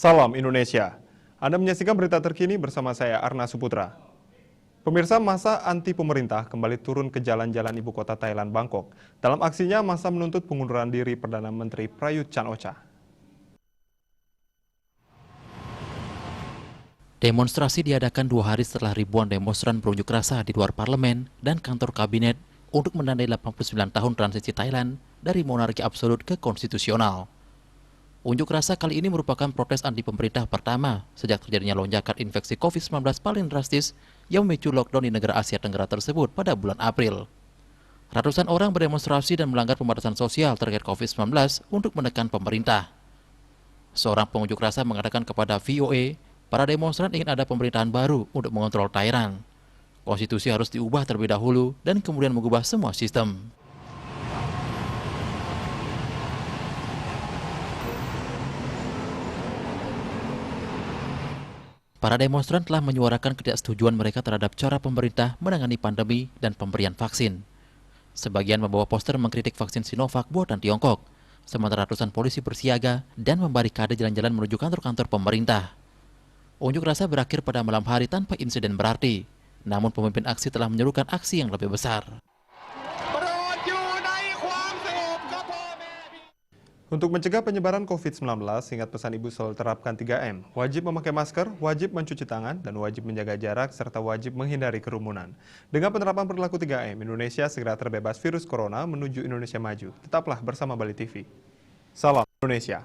Salam Indonesia. Anda menyaksikan berita terkini bersama saya Arna Suputra. Pemirsa, massa anti pemerintah kembali turun ke jalan-jalan ibu kota Thailand, Bangkok. Dalam aksinya, massa menuntut pengunduran diri Perdana Menteri Prayut Chan-o-cha. Demonstrasi diadakan 2 hari setelah ribuan demonstran berunjuk rasa di luar parlemen dan kantor kabinet untuk menandai 89 tahun transisi Thailand dari monarki absolut ke konstitusional. Unjuk rasa kali ini merupakan protes anti pemerintah pertama sejak terjadinya lonjakan infeksi COVID-19 paling drastis yang memicu lockdown di negara Asia Tenggara tersebut pada bulan April. Ratusan orang berdemonstrasi dan melanggar pembatasan sosial terkait COVID-19 untuk menekan pemerintah. Seorang pengunjuk rasa mengatakan kepada VOA, para demonstran ingin ada pemerintahan baru untuk mengontrol Thailand. Konstitusi harus diubah terlebih dahulu dan kemudian mengubah semua sistem. Para demonstran telah menyuarakan ketidaksetujuan mereka terhadap cara pemerintah menangani pandemi dan pemberian vaksin. Sebagian membawa poster mengkritik vaksin Sinovac buatan Tiongkok, sementara ratusan polisi bersiaga dan membarikade jalan-jalan menuju kantor-kantor pemerintah. Unjuk rasa berakhir pada malam hari tanpa insiden berarti, namun pemimpin aksi telah menyerukan aksi yang lebih besar. Untuk mencegah penyebaran COVID-19, ingat pesan Ibu selalu terapkan 3M. Wajib memakai masker, wajib mencuci tangan, dan wajib menjaga jarak, serta wajib menghindari kerumunan. Dengan penerapan perilaku 3M, Indonesia segera terbebas virus corona menuju Indonesia maju. Tetaplah bersama Bali TV. Salam Indonesia.